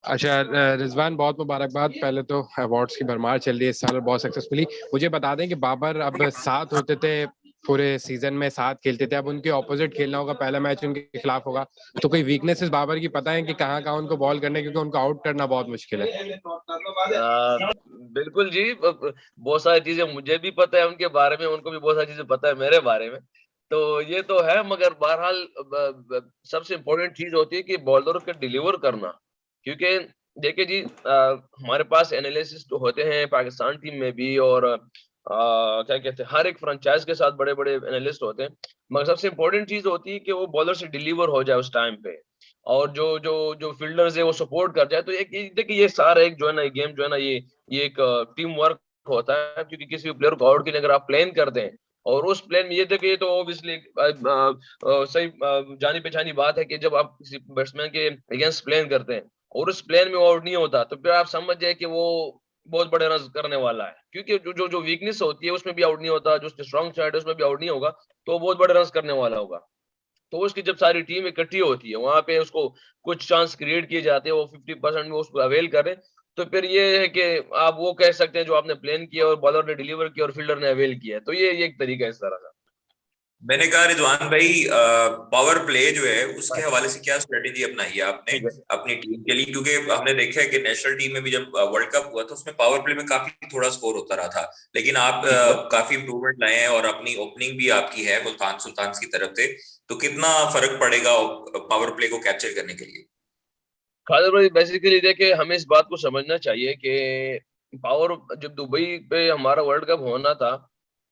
अच्छा रिजवान, बहुत मुबारकबाद। पहले तो अवार्ड्स की भरमार चल रही है इस साल और बहुत सक्सेसफुली। मुझे बता दें कि बाबर अब साथ होते थे, पूरे सीजन में साथ खेलते थे, अब उनके ऑपोजिट खेलना होगा, पहला मैच उनके खिलाफ होगा। तो कोई वीकनेसेस बाबर की पता है कि कहाँ कहाँ उनको बॉल करने, क्योंकि उनको आउट करना बहुत मुश्किल है। बिल्कुल जी, बहुत सारी चीजें मुझे भी पता है उनके बारे में, उनको भी बहुत सारी चीजें पता है मेरे बारे में। तो ये तो है, मगर बहरहाल सबसे इम्पोर्टेंट चीज होती है कि बॉलर को डिलीवर करना। क्योंकि देखिए जी, हमारे पास एनालिसिस तो होते हैं पाकिस्तान टीम में भी, और क्या कहते हैं, हर एक फ्रेंचाइज के साथ बड़े बड़े एनालिस्ट होते हैं। मगर सबसे इम्पोर्टेंट चीज होती है कि वो बॉलर से डिलीवर हो जाए उस टाइम पे, और जो जो जो फील्डर्स है वो सपोर्ट कर जाए। तो एक देखिए, ये सारा एक जो है ना, ये गेम जो है ना, ये एक टीम वर्क होता है। क्योंकि किसी भी प्लेयर को आउट के लिए अगर आप प्लान करते हैं, और उस प्लान में ये देखिए, ये तो ऑब्वियसली सही जानी पहचानी बात है कि जब आप किसी बैट्समैन के अगेंस्ट प्लान करते हैं और उस प्लान में वो आउट नहीं होता, तो फिर आप समझ जाए कि वो बहुत बड़े रन करने वाला है। क्योंकि जो जो जो वीकनेस होती है उसमें भी आउट नहीं होता, जो स्ट्रॉन्ग साइड है उसमें भी आउट नहीं होगा, तो वो बहुत बड़े रन करने वाला होगा। तो उसकी जब सारी टीम इकट्ठी होती है वहां पे, उसको कुछ चांस क्रिएट किए जाते हैं, वो 50% में उसको अवेल करें, तो फिर ये है कि आप वो कह सकते हैं जो आपने प्लान किया और बॉलर ने डिलीवर किया और फील्डर ने अवेल किया। तो ये एक तरीका है इस तरह का। मैंने कहा रिजवान भाई, पावर प्ले जो है उसके हवाले से क्या स्ट्रेटेजी अपनाई है आपने ठीक है। अपनी टीम के लिए? क्योंकि हमने देखा है कि नेशनल टीम में भी जब वर्ल्ड कप हुआ तो उसमें पावर प्ले में काफी थोड़ा स्कोर होता रहा था, लेकिन आप ठीक है। काफी इंप्रूवमेंट लाए हैं और अपनी ओपनिंग भी आपकी है मुल्तान सुल्तान की तरफ से। तो कितना फर्क पड़ेगा पावर प्ले को कैप्चर करने के लिए? खालिद भाई, बेसिकली देखिए, हमें इस बात को समझना चाहिए कि पावर, जब दुबई पे हमारा वर्ल्ड कप होना था,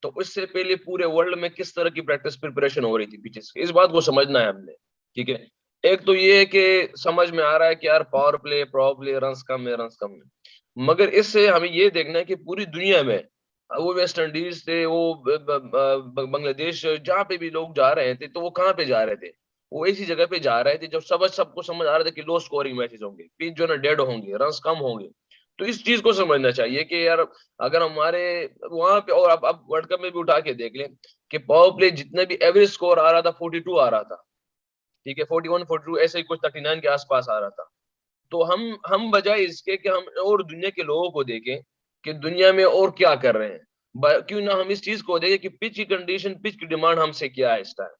तो उससे पहले पूरे वर्ल्ड में किस तरह की प्रैक्टिस प्रिपरेशन हो रही थी पिचेस की, इस बात को समझना है हमने। ठीक है। एक तो ये है कि समझ में आ रहा है कि यार power play, power play, runs कम है, रन्स कम है। मगर इससे हमें ये देखना है कि पूरी दुनिया में, वो वेस्ट इंडीज थे, वो बांग्लादेश, जहाँ पे भी लोग जा रहे थे, तो वो कहाँ पे जा रहे थे? वो ऐसी जगह पे जा रहे थे जब सबको समझ आ रहा था कि लो स्कोरिंग मैचेस होंगे, पिच जो है ना डेड होंगे, रन्स कम होंगे। तो इस चीज को समझना चाहिए कि यार, अगर हमारे वहां पे, और अब वर्ल्ड कप में भी उठा के देख लें कि पावर प्ले जितने भी एवरेज स्कोर आ रहा था, 42 आ रहा था। ठीक है, 41 42 ऐसे ही कुछ 39 के आसपास आ रहा था। तो हम बजाय इसके कि हम और दुनिया के लोगों को देखें कि दुनिया में और क्या कर रहे हैं, क्यों ना हम इस चीज को देखें कि पिच की कंडीशन, पिच की डिमांड हमसे क्या है इस टाइम।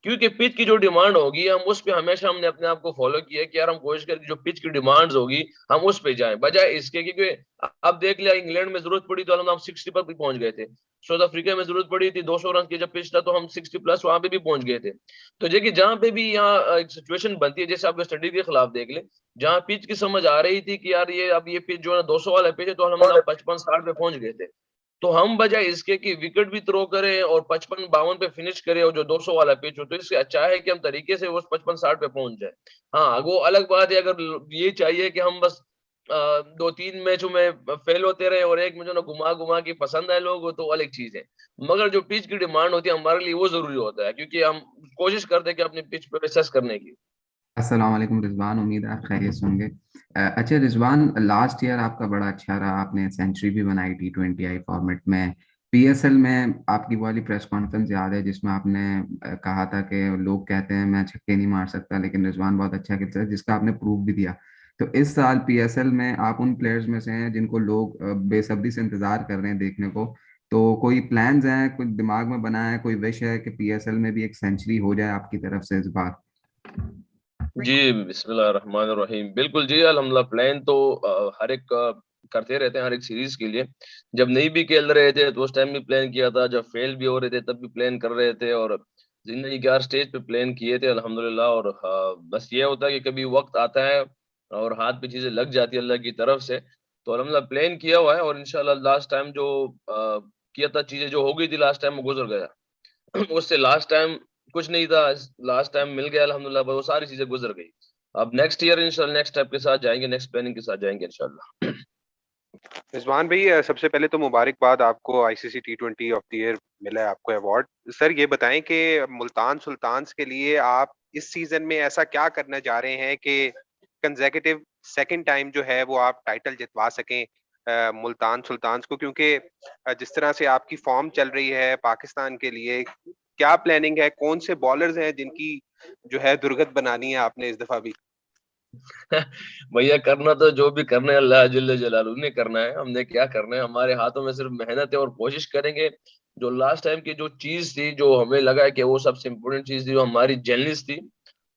क्योंकि पिच की जो डिमांड होगी, हम उस पे हमेशा, हमने अपने आप को फॉलो किया है कि यार हम कोशिश करें जो पिच की डिमांड्स होगी हम उस पे जाएं, बजाय इसके। क्योंकि अब देख लिया, इंग्लैंड में जरूरत पड़ी तो हम 60 पर भी पहुंच गए थे। साउथ अफ्रीका में जरूरत पड़ी थी 200 रन की जब पिच था, तो हम 60 प्लस वहां पे भी पहुंच गए थे। तो देखिए, जहां पे भी यहाँ एक सिचुएशन बनती है, जैसे आप वेस्ट इंडीज के खिलाफ देख ले, जहां पिच की समझ आ रही थी कि यार ये, अब ये पिच जो है 200 वाला पिच है, तो हम 55 60 पे पहुंच गए थे। तो हम बजाय इसके कि विकेट भी थ्रो करें और 55 52 पे फिनिश करें, और जो 200 वाला पिच हो, तो इससे अच्छा है कि हम तरीके से उस 55 60 पे पहुंच जाए। हाँ, वो अलग बात है अगर ये चाहिए कि हम बस 2 3 मैचों में फेल होते रहे और एक में जो ना घुमा घुमा के पसंद आए लोग, तो अलग चीज है। मगर जो पिच की डिमांड होती है हमारे लिए, वो जरूरी होता है, क्योंकि हम कोशिश करते हैं कि अपनी पिच पे एसेस करने की। अस्सलाम वालेकुम रिजवान, उम्मीद है आप खैरियत से होंगे। अच्छा रिजवान, लास्ट ईयर आपका बड़ा अच्छा रहा, आपने सेंचुरी भी बनाई T20I फॉर्मेट में। PSL में आपकी वाली प्रेस कॉन्फ्रेंस याद है जिसमें आपने कहा था कि लोग कहते हैं मैं छक्के नहीं मार सकता लेकिन रिजवान बहुत अच्छा खेलता है, जिसका आपने प्रूफ भी दिया। तो इस साल PSL में आप उन प्लेयर्स में से हैं जिनको लोग बेसब्री से इंतजार कर रहे हैं देखने को। तो कोई प्लान्स हैं, कुछ दिमाग में बना है, कोई विश है कि PSL में भी एक सेंचुरी हो जाए आपकी तरफ से इस बार? जी, बिस्मिल्लाहिर्रहमानिर्रहीम। बिल्कुल जी, अल्हम्दुलिल्लाह। प्लान तो हर एक करते रहते हैं, हर एक सीरीज के लिए। जब नहीं भी खेल रहे थे तो उस टाइम भी प्लान किया था, जब फेल भी हो रहे थे तब भी प्लान कर रहे थे, और जिंदगी के हर स्टेज पे प्लान किए थे अल्हम्दुलिल्लाह। और बस ये होता है कि कभी वक्त आता है और हाथ पे चीजें लग जाती है अल्लाह की तरफ से। तो अल्हम्दुलिल्लाह प्लान किया हुआ है, और इंशाल्लाह लास्ट टाइम जो किया था, चीजें जो हो गई थी लास्ट टाइम, वो गुजर गया। उससे लास्ट टाइम कुछ नहीं था, लास्ट टाइम मिल गया अल्हम्दुलिल्लाह, पर वो सारी चीजें गुजर गई। अब नेक्स्ट ईयर इंशाल्लाह नेक्स्ट स्टेप के साथ जाएंगे, नेक्स्ट प्लानिंग के साथ जाएंगे इंशाल्लाह। रिजवान भाई, सबसे पहले तो मुबारकबाद आपको, ICC T20 of the year मिला है आपको अवार्ड। सर ये बताएं कि मुल्तान सुल्तान्स के लिए आप इस सीजन में ऐसा क्या करना चाह रहे हैं कि कंसेक्यूटिव सेकंड टाइम जो है वो आप टाइटल जितवा सकें मुल्तान सुल्तान्स को, क्योंकि जिस तरह से आपकी फॉर्म चल रही है पाकिस्तान के लिए, क्या प्लानिंग है, कौन से बॉलर्स हैं जिनकी जो है दुर्गत बनानी है आपने इस दफा भी? भैया करना तो जो भी करना है अल्लाह जल्ल जलालू ने करना है, हमने क्या करना है, हमारे हाथों में सिर्फ मेहनत है और कोशिश करेंगे। जो लास्ट टाइम की जो चीज थी, जो हमें लगा है कि वो सबसे इम्पोर्टेंट चीज थी, जो हमारी जेनलिस थी,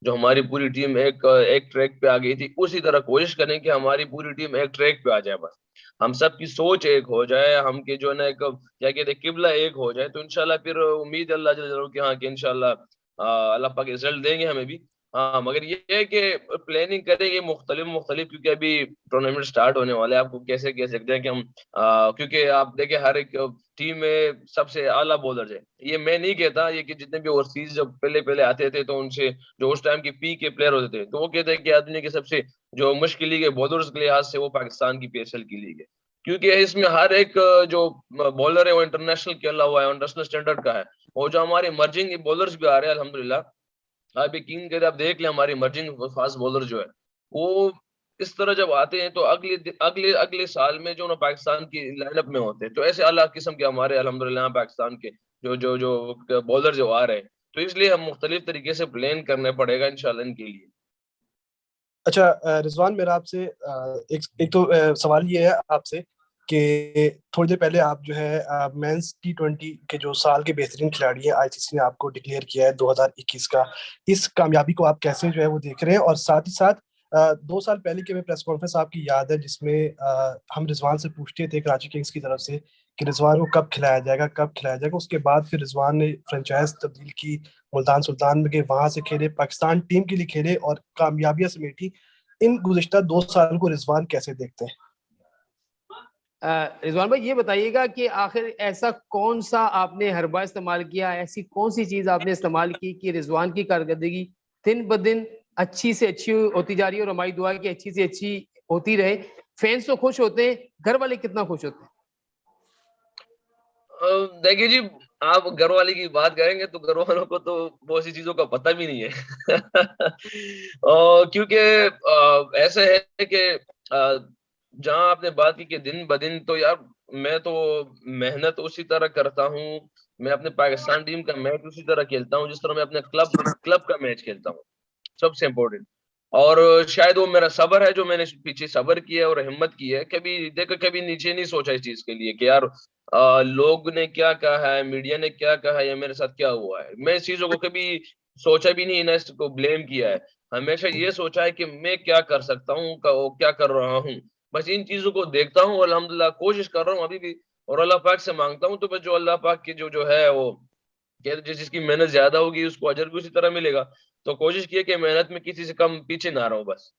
जो हमारी पूरी टीम एक एक ट्रैक पे आ गई थी, उसी तरह कोशिश करें कि हमारी पूरी टीम एक ट्रैक पे आ जाए। बस हम सबकी सोच एक हो जाए, हम के जो है ना एक क्या कहते हैं किबला एक हो जाए, तो इंशाल्लाह फिर उम्मीद है अल्लाह जल्ल जलालू की, हाँ कि इंशाल्लाह अल्लाह पाक रिजल्ट देंगे हमें भी। हाँ मगर ये है कि प्लानिंग करेंगे मुख्तलिफ मुख्तलिफ, क्योंकि अभी टूर्नामेंट स्टार्ट होने वाले हैं। आपको कैसे कह सकते हैं कि हम क्योंकि आप देखें हर एक टीम में सबसे आला बॉलर है, ये मैं नहीं कहता, ये कि जितने भी ओवरसीज जब पहले पहले आते थे तो उनसे जो उस टाइम के पी के प्लेयर होते थे, तो वो कहते हैं कि आज दुनिया की सबसे जो मुश्किल लीग है बॉलर्स के लिहाज से, वो पाकिस्तान की पीएसएल की लीग है। क्योंकि इसमें हर एक जो बॉलर है वो इंटरनेशनल खेला हुआ है, इंटरनेशनल स्टैंडर्ड का है। और जो हमारे इमर्जिंग बॉलर्स भी आ रहे हैं अल्हम्दुलिल्लाह, अभी किंग के आप देख लें, हमारे इमर्जिंग फास्ट बॉलर जो है वो इस तरह जब आते हैं तो अगले अगले अगले साल में जो ना पाकिस्तान की लाइनअप में होते हैं, तो ऐसे अलग किस्म के हमारे अल्हम्दुलिल्लाह पाकिस्तान के जो जो जो बॉलर जो आ रहे हैं, तो इसलिए हम मुख्तलिफ तरीके से प्लान करना पड़ेगा इंशाल्लाह इनके लिए। अच्छा रिजवान, मेरा आपसे एक एक तो सवाल ये है आपसे कि थोड़ी देर पहले आप जो है मेंस T20 के जो साल के बेहतरीन खिलाड़ी हैं, आईसीसी ने आपको डिक्लेयर किया है 2021 का। इस कामयाबी को आप कैसे जो है वो देख रहे हैं? और साथ ही साथ 2 साल पहले की हमें प्रेस कॉन्फ्रेंस आपकी याद है जिसमें हम रिजवान से पूछते थे कराची किंग्स की तरफ से कि रिजवान को कब खिलाया जाएगा, कब खिलाया जाएगा। उसके बाद फिर रिजवान ने फ्रेंचाइज तब्दील की, मुल्तान सुल्तान में गए, वहां से खेले, पाकिस्तान टीम के लिए खेले और कामयाबियां समेटी। इन गुज़िश्ता 2 साल को रिजवान कैसे देखते हैं? रिजवान भाई ये बताइएगा कि आखिर ऐसा कौन सा आपने हरबा इस्तेमाल किया, ऐसी कौन सी चीज आपने इस्तेमाल की कि रिजवान की कारकर्दगी दिन ब दिन अच्छी से अच्छी होती जा रही है, और हमारी दुआ है कि अच्छी से अच्छी होती रहे। फैंस तो खुश होते हैं, घर वाले कितना खुश होते हैं? देखिए जी, आप घर वाले की बात करेंगे तो घर वालों को तो बहुत सी चीजों का पता भी नहीं है। क्योंकि ऐसे है कि जहां आपने बात की कि दिन ब दिन, तो यार मैं तो मेहनत उसी तरह करता हूँ, मैं अपने पाकिस्तान टीम का मैच उसी तरह खेलता हूँ जिस तरह मैं अपने क्लब क्लब का मैच खेलता हूँ, सबसे इम्पोर्टेंट। और शायद वो मेरा सब्र है, जो मैंने पीछे सब्र किया है और हिम्मत की है। कभी देखो, कभी नीचे नहीं सोचा इस चीज के लिए कि यार लोग ने क्या कहा है, मीडिया ने क्या कहा है, या मेरे साथ क्या हुआ है। मैं इस चीजों को कभी सोचा भी नहीं, ना इसको ब्लेम किया है। हमेशा ये सोचा है कि मैं क्या कर सकता हूँ, क्या कर रहा हूँ, बस इन चीजों को देखता हूँ। अल्हम्दुलिल्लाह कोशिश कर रहा हूँ अभी भी, और अल्लाह पाक से मांगता हूँ। तो बस जो अल्लाह पाक की जो जो है वो जिसकी मेहनत ज्यादा होगी उसको अजर भी उसी तरह मिलेगा। तो कोशिश की है कि मेहनत में किसी से कम पीछे ना रहूं बस।